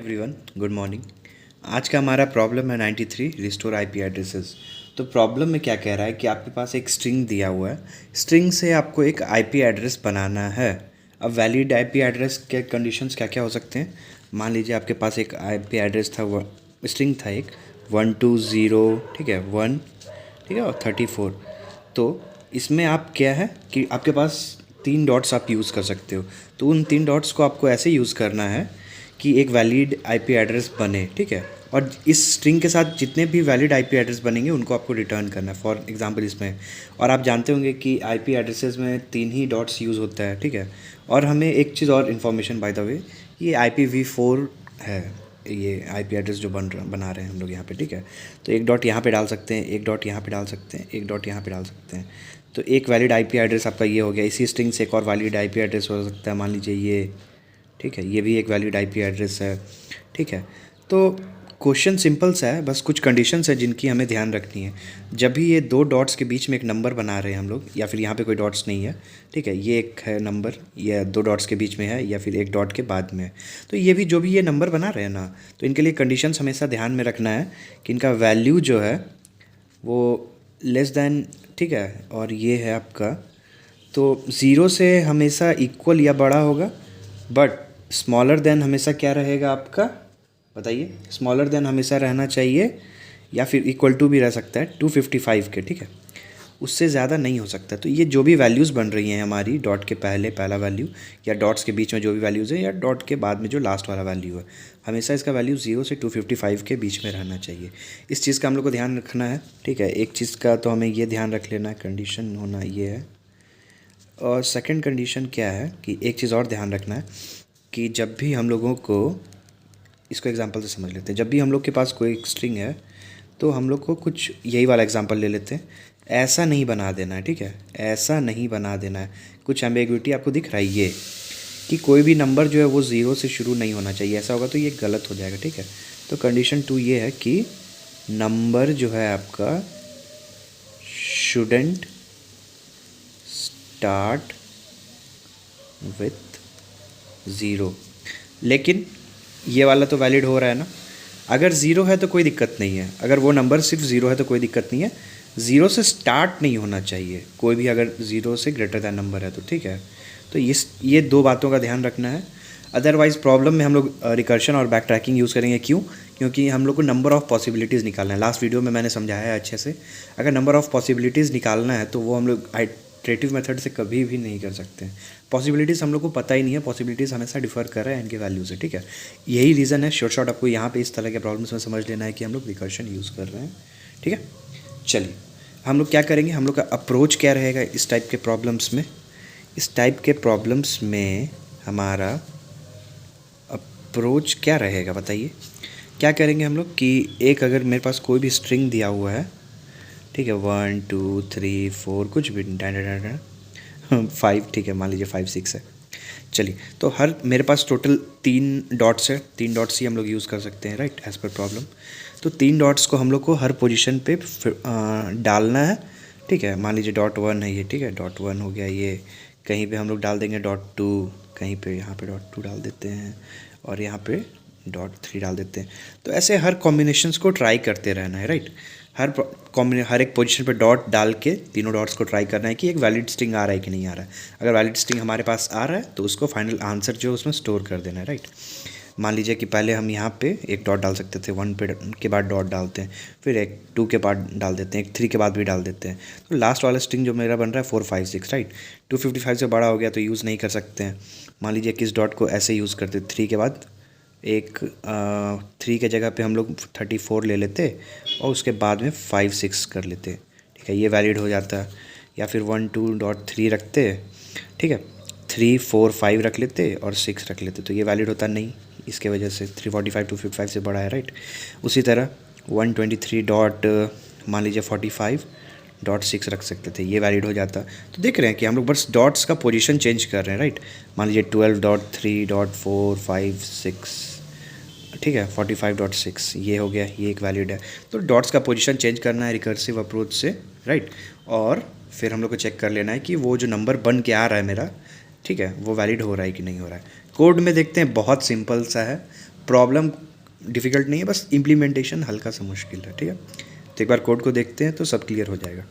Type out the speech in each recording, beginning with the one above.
Everyone, good morning. आज का हमारा प्रॉब्लम है 93 रिस्टोर आईपी एड्रेसेस। तो प्रॉब्लम में क्या कह रहा है कि आपके पास एक स्ट्रिंग दिया हुआ है, स्ट्रिंग से आपको एक आईपी एड्रेस बनाना है। अब वैलिड आईपी एड्रेस के कंडीशंस क्या क्या हो सकते हैं। मान लीजिए आपके पास एक आईपी एड्रेस था, स्ट्रिंग था एक 120, ठीक है 1, ठीक है, और 34। तो इसमें आप क्या है कि आपके पास 3 डॉट्स आप यूज़ कर सकते हो। तो उन 3 डॉट्स को आपको ऐसे यूज़ करना है कि एक वैलिड आईपी एड्रेस बने, ठीक है। और इस स्ट्रिंग के साथ जितने भी वैलिड आईपी एड्रेस बनेंगे उनको आपको रिटर्न करना है। फॉर एग्जांपल इसमें, और आप जानते होंगे कि आईपी एड्रेसेस में 3 ही डॉट्स यूज़ होता है, ठीक है। और हमें एक चीज़ और इन्फॉर्मेशन बाय द वे, ये IPv4 है, ये आईपी एड्रेस जो बना रहे हैं हम लोग यहाँ पे, ठीक है। तो एक डॉट यहाँ पे डाल सकते हैं, एक डॉट यहाँ पे डाल सकते हैं, एक डॉट यहाँ पे डाल सकते हैं। तो एक वैलिड आईपी एड्रेस आपका ये हो गया। इसी स्ट्रिंग से एक और वैलिड आईपी एड्रेस हो सकता है, मान लीजिए ये, ठीक है, ये भी एक वैलिड आईपी एड्रेस है, ठीक है। तो क्वेश्चन सिंपल सा है, बस कुछ कंडीशंस है जिनकी हमें ध्यान रखनी है। जब भी ये 2 डॉट्स के बीच में एक नंबर बना रहे हैं हम लोग, या फिर यहाँ पे कोई डॉट्स नहीं है, ठीक है, ये एक है नंबर, ये 2 डॉट्स के बीच में है या फिर एक डॉट के बाद में है, तो ये भी जो भी ये नंबर बना रहे हैं ना, तो इनके लिए कंडीशंस हमेशा ध्यान में रखना है कि इनका वैल्यू जो है वो लेस दैन, ठीक है, और ये है आपका, तो 0 से हमेशा इक्वल या बड़ा होगा, बट स्मॉलर देन हमेशा क्या रहेगा आपका, बताइए। स्मॉलर देन हमेशा रहना चाहिए, या फिर इक्वल टू भी रह सकता है 255 के, ठीक है। उससे ज़्यादा नहीं हो सकता। तो ये जो भी वैल्यूज़ बन रही हैं हमारी, डॉट के पहले पहला वैल्यू, या डॉट्स के बीच में जो भी वैल्यूज़ है, या डॉट के बाद में जो लास्ट वाला वैल्यू है, हमेशा इसका वैल्यू 0 से 255 के बीच में रहना चाहिए। इस चीज़ का हम लोग को ध्यान रखना है, ठीक है। एक चीज़ का तो हमें ये ध्यान रख लेना है, कंडीशन होना ये है। और सेकंड कंडीशन क्या है कि एक चीज़ और ध्यान रखना है कि जब भी हम लोगों को, इसको एग्जांपल से समझ लेते हैं, जब भी हम लोग के पास कोई एक स्ट्रिंग है तो हम लोग को कुछ यही वाला एग्जांपल ले लेते हैं। ऐसा नहीं बना देना है, ठीक है, ऐसा नहीं बना देना है। कुछ एम्बिग्विटी आपको दिख रहा है ये, कि कोई भी नंबर जो है वो 0 से शुरू नहीं होना चाहिए। ऐसा होगा तो ये गलत हो जाएगा, ठीक है। तो कंडीशन 2 ये है कि नंबर जो है आपका शुडेंट स्टार्ट विथ 0। लेकिन ये वाला तो वैलिड हो रहा है ना। अगर 0 है तो कोई दिक्कत नहीं है, अगर वो नंबर सिर्फ 0 है तो कोई दिक्कत नहीं है। 0 से स्टार्ट नहीं होना चाहिए कोई भी, अगर 0 से ग्रेटर दैन नंबर है तो, ठीक है। तो ये 2 बातों का ध्यान रखना है। अदरवाइज़ प्रॉब्लम में हम लोग रिकर्शन और बैक ट्रैकिंग यूज़ करेंगे। क्यों? क्योंकि हम लोग को नंबर ऑफ़ पॉसिबिलिटीज़ निकालना है। लास्ट वीडियो में मैंने समझाया है अच्छे से। अगर नंबर ऑफ़ पॉसिबिलिटीज़ निकालना है तो वो हम लोग आइट्रेटिव मेथड से कभी भी नहीं कर सकते। पॉसिबिलिटीज़ हम लोग को पता ही नहीं है, पॉसिबिलिटीज़ हमेशा डिफर कर रहे हैं इनके वैल्यू से, ठीक है। यही रीज़न है, शॉर्ट आपको यहाँ पे इस तरह के प्रॉब्लम्स में समझ लेना है कि हम लोग रिकर्शन यूज़ कर रहे हैं, ठीक है। चलिए हम लोग क्या करेंगे, हम लोग का अप्रोच क्या रहेगा इस टाइप के प्रॉब्लम्स में। इस टाइप के प्रॉब्लम्स में हमारा अप्रोच क्या रहेगा, बताइए। क्या करेंगे हम लोग कि एक, अगर मेरे पास कोई भी स्ट्रिंग दिया हुआ है, ठीक है, 1 2 3 4 कुछ भी 5, ठीक है, मान लीजिए 5 6 है। चलिए, तो हर मेरे पास टोटल 3 डॉट्स है, 3 डॉट्स ही हम लोग यूज़ कर सकते हैं, राइट, एज़ पर प्रॉब्लम। तो 3 डॉट्स को हम लोग को हर पोजीशन पे डालना है, ठीक है। मान लीजिए डॉट 1 है ये, ठीक है, डॉट 1 हो गया ये। कहीं पे हम लोग डाल देंगे डॉट 2, कहीं पे यहाँ पे डॉट 2 डाल देते हैं, और यहाँ पे डॉट 3 डाल देते हैं। तो ऐसे हर कॉम्बिनेशंस को ट्राई करते रहना है, राइट। हर एक पोजीशन पे डॉट डाल के 3 डॉट्स को ट्राई करना है कि एक वैलिड स्ट्रिंग आ रहा है कि नहीं आ रहा है। अगर वैलिड स्ट्रिंग हमारे पास आ रहा है तो उसको फाइनल आंसर जो उसमें स्टोर कर देना है, राइट। मान लीजिए कि पहले हम यहाँ पे एक डॉट डाल सकते थे, 1 पे के बाद डॉट डालते हैं, फिर एक 2 के बाद डाल देते हैं, एक 3 के बाद भी डाल देते हैं। तो लास्ट वाला स्ट्रिंग जो मेरा बन रहा है 4 5 6, राइट। 255 से बड़ा हो गया तो यूज़ नहीं कर सकते हैं। मान लीजिए कि इस डॉट को ऐसे यूज़ करते, 3 के बाद एक 3 के जगह पे हम लोग 34 ले लेते, और उसके बाद में 5 6 कर लेते, ठीक है, ये वैलिड हो जाता है। या फिर 1 2.3 रखते, ठीक है, 3 4 5 रख लेते और 6 रख लेते, तो ये वैलिड होता नहीं, इसके वजह से 345 255 से बड़ा है, राइट। उसी तरह 123 डॉट मान लीजिए 45.6 रख सकते थे, ये वैलिड हो जाता। तो देख रहे हैं कि हम लोग बस डॉट्स का पोजीशन चेंज कर रहे हैं, राइट। मान लीजिए 12.3.4.5.6, ठीक है, 45.6 ये हो गया, ये एक वैलिड है। तो डॉट्स का पोजीशन चेंज करना है रिकर्सिव अप्रोच से, राइट। और फिर हम लोग को चेक कर लेना है कि वो जो नंबर बन के आ रहा है मेरा, ठीक है, वो वैलिड हो रहा है कि नहीं हो रहा है। कोड में देखते हैं, बहुत सिंपल सा है, प्रॉब्लम डिफ़िकल्ट नहीं है, बस इम्प्लीमेंटेशन हल्का सा मुश्किल है, ठीक है। तो एक बार कोड को देखते हैं तो सब क्लियर हो जाएगा।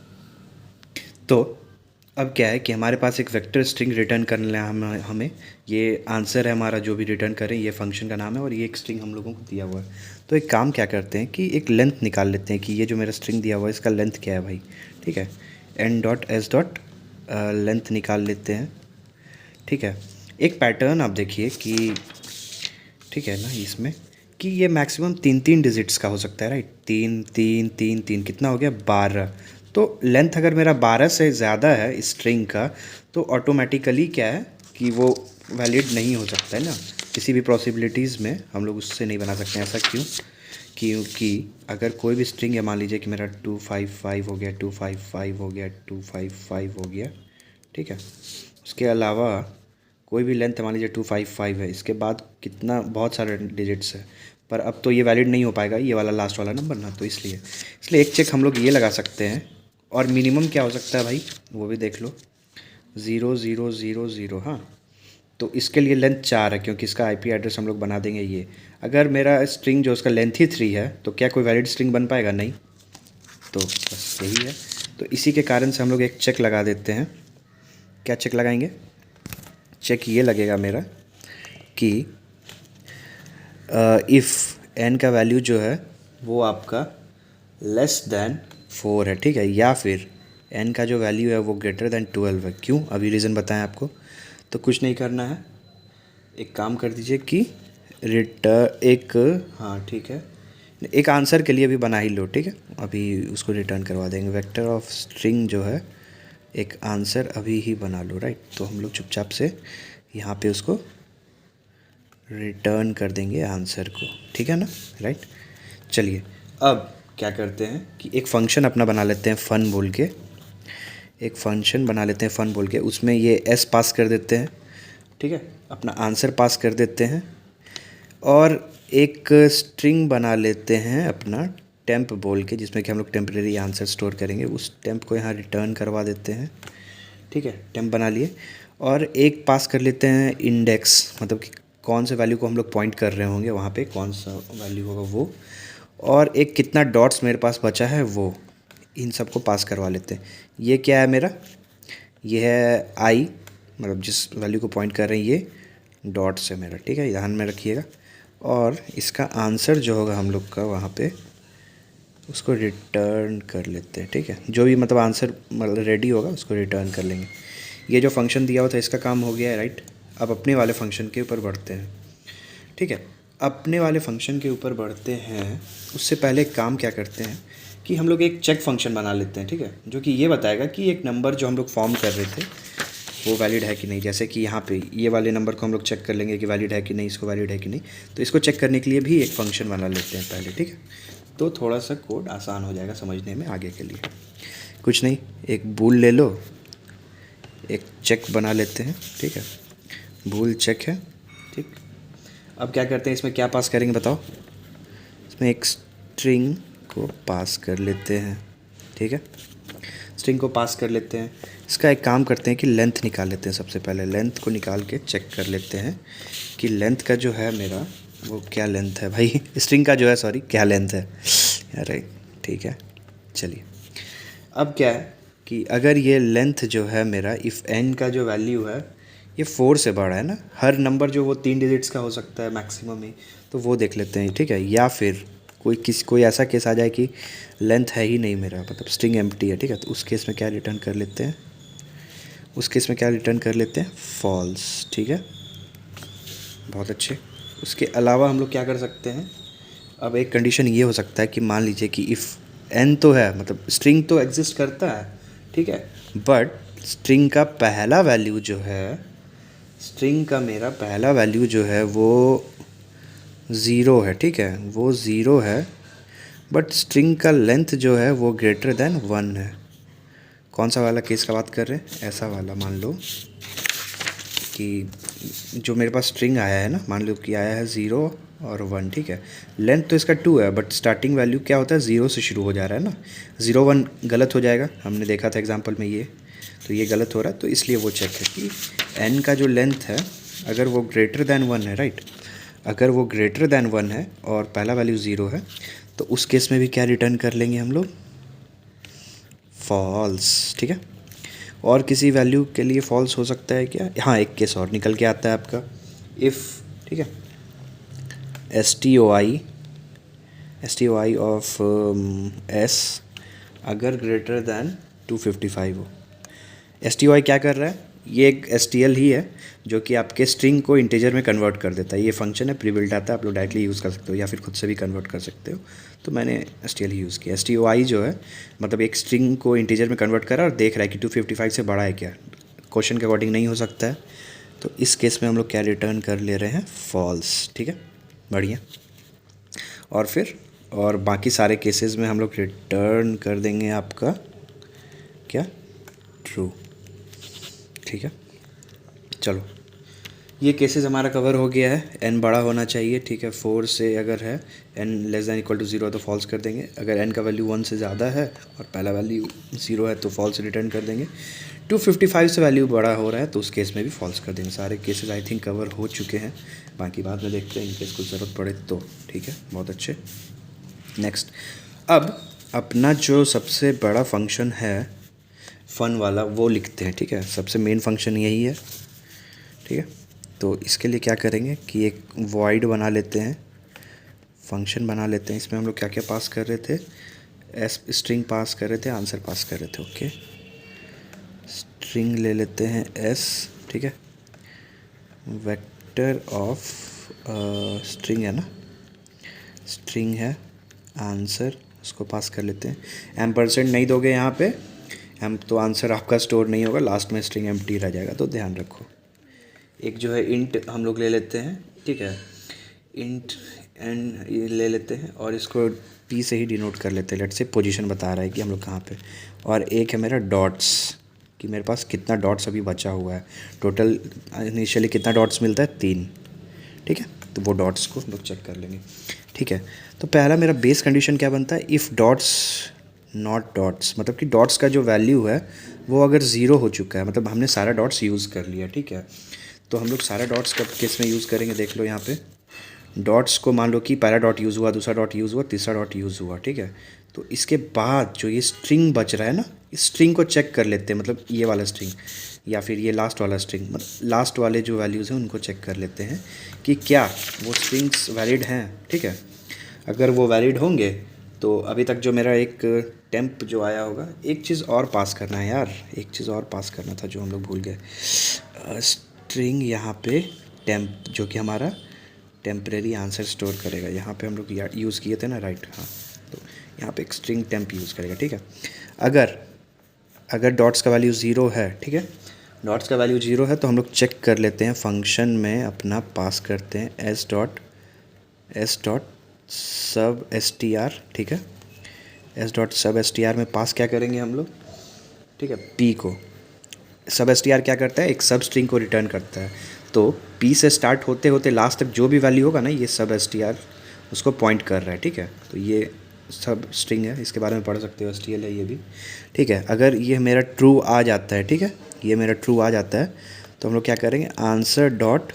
तो अब क्या है कि हमारे पास एक वेक्टर स्ट्रिंग रिटर्न करना है हमें ये आंसर है हमारा, जो भी रिटर्न करें ये फंक्शन का नाम है और ये एक स्ट्रिंग हम लोगों को दिया हुआ है। तो एक काम क्या करते हैं कि एक लेंथ निकाल लेते हैं कि ये जो मेरा स्ट्रिंग दिया हुआ है इसका लेंथ क्या है भाई, ठीक है। n.s. लेंथ निकाल लेते हैं, ठीक है। एक पैटर्न आप देखिए कि ठीक है ना इसमें कि ये मैक्सिमम 3 डिजिट्स का हो सकता है, राइट। 3 3 3 3 कितना हो गया 12। तो लेंथ अगर मेरा 12 से ज़्यादा है स्ट्रिंग का तो ऑटोमेटिकली क्या है कि वो वैलिड नहीं हो सकता है ना, किसी भी पॉसिबिलिटीज़ में हम लोग उससे नहीं बना सकते हैं। ऐसा क्यों? क्योंकि अगर कोई भी स्ट्रिंग है, मान लीजिए कि मेरा 255 हो गया, 255 हो गया, 255 हो गया, ठीक है। उसके अलावा कोई भी लेंथ मान लीजिए 255 है, इसके बाद कितना बहुत सारे डिजिट्स है, पर अब तो ये वैलिड नहीं हो पाएगा ये वाला लास्ट वाला नंबर ना, तो इसलिए एक चेक हम लोग ये लगा सकते हैं। और मिनिमम क्या हो सकता है भाई वो भी देख लो, 0 0 0 0। हाँ, तो इसके लिए लेंथ 4 है क्योंकि इसका आईपी एड्रेस हम लोग बना देंगे ये। अगर मेरा स्ट्रिंग जो उसका लेंथ ही 3 है तो क्या कोई वैलिड स्ट्रिंग बन पाएगा? नहीं। तो बस यही है। तो इसी के कारण से हम लोग एक चेक लगा देते हैं। क्या चेक लगाएंगे? चेक ये लगेगा मेरा कि इफ़ n का वैल्यू जो है वो आपका लेस दैन 4 है, ठीक है, या फिर n का जो वैल्यू है वो ग्रेटर दैन 12 है। क्यों? अभी रीज़न बताएं आपको। तो कुछ नहीं करना है, एक काम कर दीजिए कि हाँ ठीक है, एक आंसर के लिए भी बना ही लो, ठीक है। अभी उसको रिटर्न करवा देंगे। वेक्टर ऑफ स्ट्रिंग जो है एक आंसर अभी ही बना लो, राइट। तो हम लोग चुपचाप से यहाँ पे उसको रिटर्न कर देंगे आंसर को, ठीक है ना, राइट। चलिए अब क्या करते हैं कि एक फ़ंक्शन अपना बना लेते हैं फ़न बोल के, एक फ़ंक्शन बना लेते हैं फ़न बोल के, उसमें ये s पास कर देते हैं, ठीक है, अपना आंसर पास कर देते हैं और एक स्ट्रिंग बना लेते हैं अपना टेम्प बोल के, जिसमें कि हम लोग टेम्परेरी आंसर स्टोर करेंगे। उस टेम्प को यहाँ रिटर्न करवा देते हैं, ठीक है, टेम्प बना लिए। और एक पास कर लेते हैं इंडेक्स, मतलब कि कौन से वैल्यू को हम लोग पॉइंट कर रहे होंगे वहाँ पे कौन सा वैल्यू होगा वो। और एक कितना डॉट्स मेरे पास बचा है वो, इन सब को पास करवा लेते हैं। ये क्या है मेरा? ये है आई, मतलब जिस वैल्यू को पॉइंट कर रहे हैं ये डॉट्स है मेरा, ठीक है, ध्यान में रखिएगा। और इसका आंसर जो होगा हम लोग का वहाँ पे उसको रिटर्न कर लेते हैं, ठीक है। जो भी मतलब आंसर मतलब रेडी होगा उसको रिटर्न कर लेंगे। ये जो फंक्शन दिया हुआ था इसका काम हो गया है, राइट। अब अपने वाले फंक्शन के ऊपर बढ़ते हैं, ठीक है। अपने वाले फंक्शन के ऊपर बढ़ते हैं उससे पहले एक काम क्या करते हैं कि हम लोग एक चेक फंक्शन बना लेते हैं, ठीक है, जो कि ये बताएगा कि एक नंबर जो हम लोग फॉर्म कर रहे थे वो वैलिड है कि नहीं। जैसे कि यहाँ पे ये वाले नंबर को हम लोग चेक कर लेंगे कि वैलिड है कि नहीं, इसको वैलिड है कि नहीं। तो इसको चेक करने के लिए भी एक फ़ंक्शन बना लेते हैं पहले, ठीक है। तो थोड़ा सा कोड आसान हो जाएगा समझने में आगे के लिए। कुछ नहीं, एक बूल ले लो, एक चेक बना लेते हैं, ठीक है, बूल चेक है, ठीक। अब क्या करते हैं, इसमें क्या पास करेंगे बताओ? इसमें एक स्ट्रिंग को पास कर लेते हैं, ठीक है, स्ट्रिंग को पास कर लेते हैं। इसका एक काम करते हैं कि लेंथ निकाल लेते हैं। सबसे पहले लेंथ को निकाल के चेक कर लेते हैं कि लेंथ का जो है मेरा वो क्या लेंथ है भाई, स्ट्रिंग का जो है, सॉरी, क्या लेंथ है, अरे ठीक है। चलिए अब क्या है कि अगर ये लेंथ जो है मेरा, इफ़ n का जो वैल्यू है ये 4 से बड़ा है ना, हर नंबर जो वो 3 डिजिट्स का हो सकता है मैक्सिमम ही, तो वो देख लेते हैं, ठीक है। या फिर कोई ऐसा केस आ जाए कि लेंथ है ही नहीं मेरा, मतलब स्ट्रिंग एम्प्टी है, ठीक है, तो उस केस में क्या रिटर्न कर लेते हैं, उस केस में क्या रिटर्न कर लेते हैं, फॉल्स, ठीक है, बहुत अच्छे। उसके अलावा हम लोग क्या कर सकते हैं, अब एक कंडीशन ये हो सकता है कि मान लीजिए कि इफ़ n तो है, मतलब स्ट्रिंग तो एग्जिस्ट करता है, ठीक है, बट स्ट्रिंग का पहला वैल्यू जो है, स्ट्रिंग का मेरा पहला वैल्यू जो है वो 0 है, ठीक है, वो 0 है, बट स्ट्रिंग का लेंथ जो है वो ग्रेटर दैन 1 है। कौन सा वाला केस का बात कर रहे हैं? ऐसा वाला, मान लो कि जो मेरे पास स्ट्रिंग आया है ना, मान लो कि आया है 0 और 1, ठीक है, लेंथ तो इसका 2 है, बट स्टार्टिंग वैल्यू क्या होता है, 0 से शुरू हो जा रहा है ना। 0 1 गलत हो जाएगा, हमने देखा था एग्जांपल में ये, तो ये गलत हो रहा है, तो इसलिए वो चेक है कि n का जो लेंथ है अगर वो ग्रेटर दैन 1 है, राइट, अगर वो ग्रेटर दैन 1 है और पहला वैल्यू 0 है तो उस केस में भी क्या रिटर्न कर लेंगे हम लोग, फॉल्स। ठीक है, और किसी वैल्यू के लिए फॉल्स हो सकता है क्या, हाँ एक केस और निकल के आता है आपका, इफ़, ठीक है, S T O I of S अगर ग्रेटर दैन 255 हो। एस टी ओ आई क्या कर रहा है, ये एक एस टी एल ही है जो कि आपके स्ट्रिंग को इंटीजर में कन्वर्ट कर देता है। ये फंक्शन है, प्री बिल्ट आता है, आप लोग डायरेक्टली यूज़ कर सकते हो या फिर खुद से भी कन्वर्ट कर सकते हो। तो मैंने एस टी एल ही यूज़ किया। एस टी ओ आई जो है मतलब एक स्ट्रिंग को इंटीजर में कन्वर्ट कर रहा है और देख रहा है कि 255 से बड़ा है क्या, क्वेश्चन के अकॉर्डिंग नहीं हो सकता है। तो इस केस में हम लोग क्या रिटर्न कर ले रहे हैं, फॉल्स। ठीक है, बढ़िया। और फिर और बाकी सारे केसेस में हम लोग रिटर्न कर देंगे आपका क्या, ट्रू। ठीक है, चलो ये केसेस हमारा कवर हो गया है। n बड़ा होना चाहिए, ठीक है, 4 से अगर है n less than equal to 0 तो फॉल्स कर देंगे। अगर n का वैल्यू 1 से ज़्यादा है और पहला वैल्यू 0 है तो फॉल्स रिटर्न कर देंगे। 255 से वैल्यू बड़ा हो रहा है तो उस केस में भी फॉल्स कर देंगे। सारे केसेस आई थिंक कवर हो चुके हैं, बाकी बाद में देखते हैं इनकेस कुछ ज़रूरत पड़े तो। ठीक है, बहुत अच्छे। नेक्स्ट, अब अपना जो सबसे बड़ा फंक्शन है फ़न वाला वो लिखते हैं। ठीक है, सबसे मेन फंक्शन यही है। ठीक है, तो इसके लिए क्या करेंगे कि एक वॉइड बना लेते हैं, फंक्शन बना लेते हैं। इसमें हम लोग क्या क्या पास कर रहे थे, एस स्ट्रिंग पास कर रहे थे, आंसर पास कर रहे थे। ओके, स्ट्रिंग ले लेते हैं एस, ठीक है, वेक्टर ऑफ स्ट्रिंग है ना, स्ट्रिंग है आंसर, उसको पास कर लेते हैं। एम्परसेंड नहीं दोगे यहाँ पे हम तो आंसर आपका स्टोर नहीं होगा, लास्ट में स्ट्रिंग एम्प्टी रह जाएगा, तो ध्यान रखो। एक जो है इंट हम लोग ले लेते हैं, ठीक है, इंट एन ले लेते हैं और इसको पी से ही डिनोट कर लेते हैं। लेट से पोजीशन बता रहा है कि हम लोग कहाँ पे। और एक है मेरा डॉट्स, कि मेरे पास कितना डॉट्स अभी बचा हुआ है। टोटल इनिशियली कितना डॉट्स मिलता है, 3। ठीक है, तो वो डॉट्स को हम लोग चेक कर लेंगे। ठीक है, तो पहला मेरा बेस कंडीशन क्या बनता है, इफ़ डॉट्स नॉट डॉट्स, मतलब कि डॉट्स का जो वैल्यू है वो अगर 0 हो चुका है, मतलब हमने सारा डॉट्स यूज़ कर लिया। ठीक है, तो हम लोग सारा डॉट्स कब केस में यूज़ करेंगे, देख लो यहाँ पे। डॉट्स को मान लो कि पहला डॉट यूज़ हुआ, दूसरा डॉट यूज़ हुआ, तीसरा डॉट यूज़ हुआ। ठीक है, तो इसके बाद जो ये स्ट्रिंग बच रहा है ना, इस स्ट्रिंग को चेक कर लेते हैं, मतलब ये वाला स्ट्रिंग या फिर ये लास्ट वाला स्ट्रिंग, मतलब लास्ट वाले जो वैल्यूज़ हैं उनको चेक कर लेते हैं कि क्या वो स्ट्रिंग्स वैलिड हैं। ठीक है, अगर वो वैलिड होंगे तो अभी तक जो मेरा एक टेम्प जो आया होगा, एक चीज़ और पास करना है यार, एक चीज़ और पास करना था जो हम लोग भूल गए। स्ट्रिंग यहाँ पे टेम्प जो कि हमारा टेम्परेरी आंसर स्टोर करेगा, यहाँ पे हम लोग यूज़ किए थे ना, राइट, हाँ, तो यहाँ पे एक स्ट्रिंग टेम्प यूज़ करेगा। ठीक है, अगर डॉट्स का वैल्यू 0 है, ठीक है, डॉट्स का वैल्यू 0 है तो हम लोग चेक कर लेते हैं, फंक्शन में अपना पास करते हैं एस डॉट सब एस टी आर। ठीक है, एस डॉट सब एस टी आर में पास क्या करेंगे हम लोग, ठीक है, पी को। सब एस टी आर क्या करता है, एक सब स्ट्रिंग को रिटर्न करता है। तो पी से स्टार्ट होते होते लास्ट तक जो भी वैल्यू होगा ना, ये सब एस टी आर उसको पॉइंट कर रहा है। ठीक है, तो ये सब स्ट्रिंग है, इसके बारे में पढ़ सकते हो, एस टी एल है ये भी। ठीक है, अगर ये मेरा ट्रू आ जाता है, ठीक है, ये मेरा ट्रू आ जाता है तो हम लोग क्या करेंगे, आंसर डॉट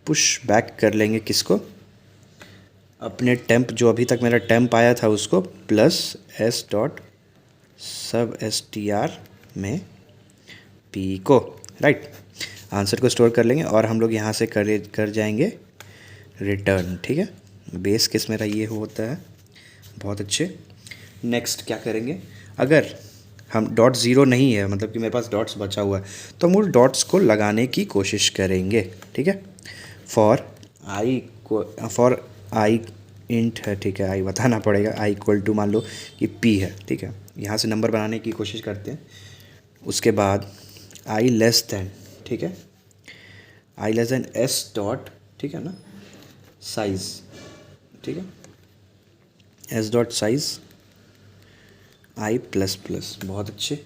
पुश बैक कर लेंगे किसको, अपने टेम्प, जो अभी तक मेरा टेम्प आया था उसको, प्लस एस डॉट सब एस टी आर में पी को, राइट, आंसर को स्टोर कर लेंगे और हम लोग यहाँ से कर जाएंगे रिटर्न। ठीक है, बेस केस मेरा ये होता है, बहुत अच्छे। नेक्स्ट क्या करेंगे, अगर हम डॉट 0 नहीं है, मतलब कि मेरे पास डॉट्स बचा हुआ है, तो हम उस डॉट्स को लगाने की कोशिश करेंगे। ठीक है, फॉर आई इंट है, ठीक है, आई बताना पड़ेगा, आई इक्वल टू मान लो कि पी है। ठीक है, यहाँ से नंबर बनाने की कोशिश करते हैं। उसके बाद आई लेस दैन, ठीक है, आई लेस दैन एस डॉट, ठीक है ना, साइज़, ठीक है, एस डॉट साइज़ आई प्लस प्लस, बहुत अच्छे।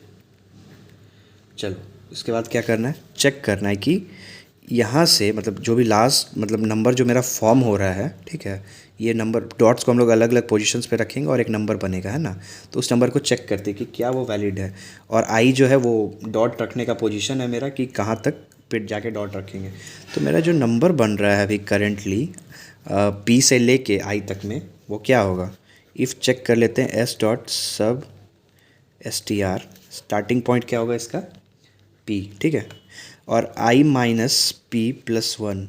चलो इसके बाद क्या करना है, चेक करना है कि यहाँ से मतलब जो भी लास्ट मतलब नंबर जो मेरा फॉर्म हो रहा है, ठीक है, ये नंबर डॉट्स को हम लोग अलग अलग पोजीशंस पे रखेंगे और एक नंबर बनेगा, है ना, तो उस नंबर को चेक करते हैं कि क्या वो वैलिड है। और आई जो है वो डॉट रखने का पोजीशन है मेरा, कि कहाँ तक फिर जाके डॉट रखेंगे। तो मेरा जो नंबर बन रहा है अभी करेंटली पी से लेके आई तक में, वो क्या होगा, इफ़ चेक कर लेते हैं एस डॉट सब S T R, starting point क्या होगा इसका, पी, ठीक है, और आई माइनस पी प्लस वन।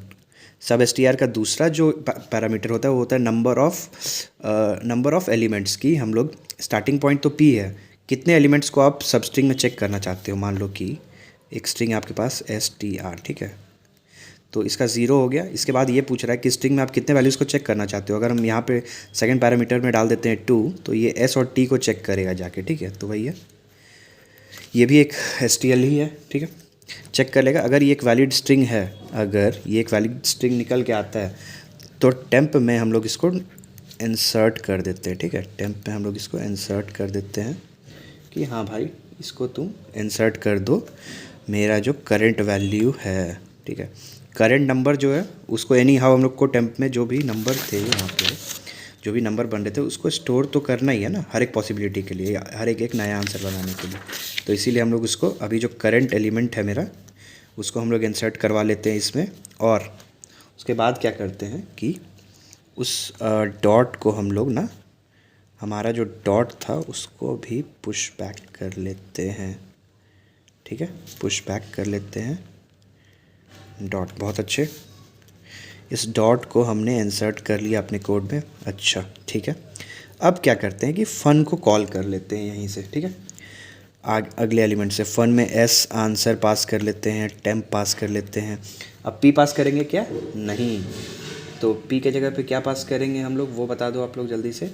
सब एस टी आर का दूसरा जो पैरामीटर होता है वो होता है नंबर ऑफ़ एलिमेंट्स की। हम लोग स्टार्टिंग पॉइंट तो पी है, कितने एलिमेंट्स को आप सब स्ट्रिंग में चेक करना चाहते हो। मान लो कि एक स्ट्रिंग आपके पास एस टी आर, ठीक है, तो इसका ज़ीरो हो गया। इसके बाद ये पूछ रहा है कि स्ट्रिंग में आप कितने वैल्यूज़ को चेक करना चाहते हो। अगर हम यहाँ पे सेकंड पैरामीटर में डाल देते हैं 2, तो ये एस और टी को चेक करेगा जाके, ठीक है। तो वही है, ये भी एक एस टी एल ही है, ठीक है, चेक कर लेगा। अगर ये एक वैलिड स्ट्रिंग है, अगर ये एक वैलिड स्ट्रिंग निकल के आता है तो टेम्प में हम लोग इसको इंसर्ट कर देते हैं, ठीक है। टेम्प में हम लोग इसको इंसर्ट कर देते हैं कि हाँ भाई इसको तुम इंसर्ट कर दो, मेरा जो करंट वैल्यू है, ठीक है। करंट नंबर जो है उसको एनी हाउ हम लोग को टेम्प में जो भी नंबर थे यहाँ पे, जो भी नंबर बन रहे थे उसको स्टोर तो करना ही है ना, हर एक पॉसिबिलिटी के लिए, हर एक नया आंसर बनाने के लिए। तो इसीलिए हम लोग उसको अभी जो करंट एलिमेंट है मेरा, उसको हम लोग इंसर्ट करवा लेते हैं इसमें। और उसके बाद क्या करते हैं कि उस डॉट को हम लोग ना, हमारा जो डॉट था उसको भी पुश बैक कर लेते हैं, ठीक है, पुश बैक कर लेते हैं डॉट। बहुत अच्छे, इस डॉट को हमने इंसर्ट कर लिया अपने कोड में। अच्छा, ठीक है, अब क्या करते हैं कि फ़न को कॉल कर लेते हैं यहीं से, ठीक है। अगले एलिमेंट से फ़न में एस आंसर पास कर लेते हैं, टेम्प पास कर लेते हैं। अब पी पास करेंगे क्या, नहीं, तो पी के जगह पे क्या पास करेंगे हम लोग, वो बता दो आप लोग जल्दी से।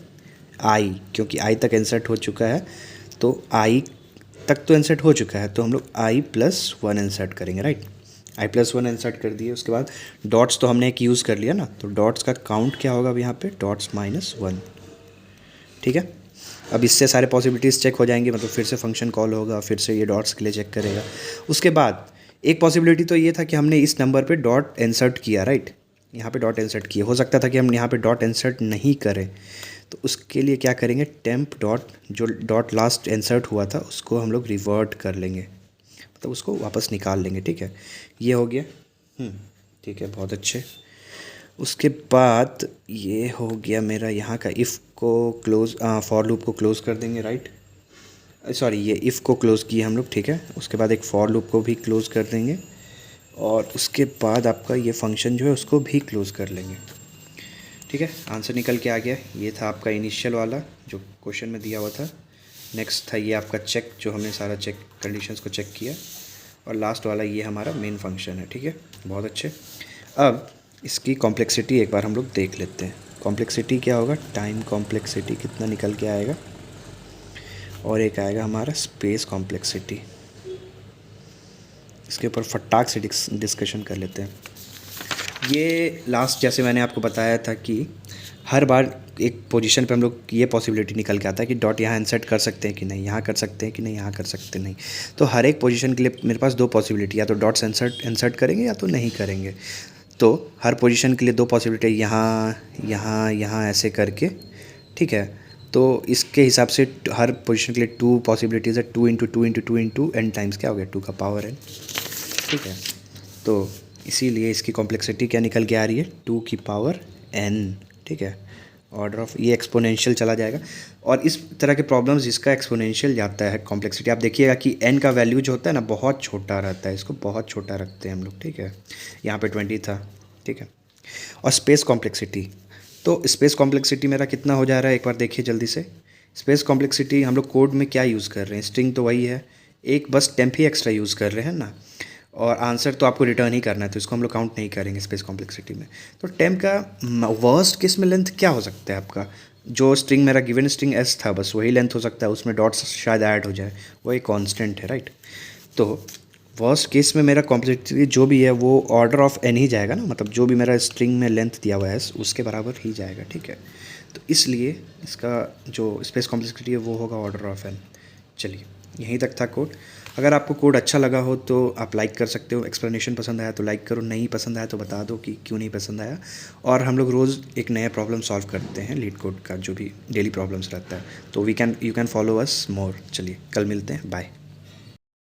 आई, क्योंकि आई तक इंसर्ट हो चुका है, तो आई तक तो इंसर्ट हो चुका है, तो हम लोग आई प्लस वन इंसर्ट करेंगे, राइट। आई प्लस वन इंसर्ट कर दिए। उसके बाद डॉट्स तो हमने एक यूज़ कर लिया ना, तो डॉट्स का काउंट क्या होगा अब यहाँ पे, डॉट्स माइनस वन, ठीक है। अब इससे सारे पॉसिबिलिटीज़ चेक हो जाएंगे, मतलब फिर से फंक्शन कॉल होगा, फिर से ये डॉट्स के लिए चेक करेगा। उसके बाद एक पॉसिबिलिटी तो ये था कि हमने इस नंबर पे डॉट इंसर्ट किया, राइट, यहाँ पे डॉट इंसर्ट किया। हो सकता था कि हम यहाँ पे डॉट इंसर्ट नहीं करें, तो उसके लिए क्या करेंगे, टेम्प डॉट, जो डॉट लास्ट इंसर्ट हुआ था उसको हम लोग रिवर्ट कर लेंगे, मतलब उसको वापस निकाल लेंगे, ठीक है। ये हो गया, ठीक है, बहुत अच्छे। उसके बाद ये हो गया मेरा यहाँ का इफ़ को क्लोज़, फॉर लूप को क्लोज़ कर देंगे, राइट, सॉरी, ये इफ़ को क्लोज़ किए हम लोग, ठीक है। उसके बाद एक फॉर लूप को भी क्लोज़ कर देंगे, और उसके बाद आपका ये फंक्शन जो है उसको भी क्लोज़ कर लेंगे, ठीक है। आंसर निकल के आ गया। ये था आपका इनिशियल वाला जो क्वेश्चन में दिया हुआ था। नेक्स्ट था ये आपका चेक, जो हमने सारा चेक कंडीशंस को चेक किया, और लास्ट वाला ये हमारा मेन फंक्शन है, ठीक है, बहुत अच्छे। अब इसकी कॉम्प्लेक्सिटी एक बार हम लोग देख लेते हैं। कॉम्प्लेक्सिटी क्या होगा, टाइम कॉम्प्लेक्सिटी कितना निकल के आएगा, और एक आएगा हमारा स्पेस कॉम्प्लेक्सिटी। इसके ऊपर फटाक से डिस्कशन कर लेते हैं। ये लास्ट जैसे मैंने आपको बताया था कि हर बार एक पोजीशन पे हम लोग ये पॉसिबिलिटी निकल के आता है कि डॉट यहाँ इंसर्ट कर सकते हैं कि नहीं, यहाँ कर सकते हैं कि नहीं, यहाँ कर सकते नहीं। तो हर एक पोजीशन के लिए मेरे पास दो पॉसिबिलिटी, या तो डॉट्स इंसर्ट करेंगे या तो नहीं करेंगे। तो हर पोजीशन के लिए दो पॉसिबिलिटी, यहाँ यहाँ यहाँ ऐसे करके, ठीक है। तो इसके हिसाब से हर पोजीशन के लिए टू पॉसिबिलिटीज़ है, 2 into 2 into 2 into n times क्या हो गया, 2 का पावर n, ठीक है। तो इसीलिए इसकी कॉम्प्लेक्सिटी क्या निकल के आ रही है, 2 की पावर n, ठीक है। ऑर्डर ऑफ ये एक्सपोनेंशियल चला जाएगा, और इस तरह के प्रॉब्लम्स जिसका एक्सपोनेंशियल जाता है कॉम्प्लेक्सिटी, आप देखिएगा कि n का वैल्यू जो होता है ना बहुत छोटा रहता है, इसको बहुत छोटा रखते हैं हम लोग, ठीक है। यहाँ पे 20 था, ठीक है। और स्पेस कॉम्प्लेक्सिटी, तो स्पेस कॉम्प्लेक्सिटी मेरा कितना हो जा रहा है एक बार देखिए जल्दी से। स्पेस कॉम्प्लेक्सिटी हम लोग कोड में क्या यूज़ कर रहे हैं, स्ट्रिंग तो वही है, एक बस टेम्प ही एक्स्ट्रा यूज़ कर रहे हैं ना, और आंसर तो आपको रिटर्न ही करना है, तो इसको हम लोग काउंट नहीं करेंगे स्पेस कॉम्प्लेक्सिटी में। तो टेम्प का वर्स्ट केस में लेंथ क्या हो सकता है आपका, जो स्ट्रिंग मेरा गिवन स्ट्रिंग एस था बस वही लेंथ हो सकता है, उसमें डॉट्स शायद ऐड हो जाए, वो एक कांस्टेंट है, राइट। तो वर्स्ट केस में मेरा कॉम्प्लेक्सिटी जो भी है वो ऑर्डर ऑफ एन ही जाएगा ना, मतलब जो भी मेरा स्ट्रिंग में लेंथ दिया हुआ है उसके बराबर ही जाएगा, ठीक है। तो इसलिए इसका जो स्पेस कॉम्प्लेक्सिटी है वो होगा ऑर्डर ऑफ एन। चलिए यहीं तक था कोड। अगर आपको कोड अच्छा लगा हो तो आप लाइक कर सकते हो, एक्सप्लेनेशन पसंद आया तो लाइक करो, नहीं पसंद आया तो बता दो कि क्यों नहीं पसंद आया। और हम लोग रोज़ एक नया प्रॉब्लम सॉल्व करते हैं लीड कोड का, जो भी डेली प्रॉब्लम्स रहता है, तो यू कैन फॉलो अस मोर। चलिए कल मिलते हैं, बाय।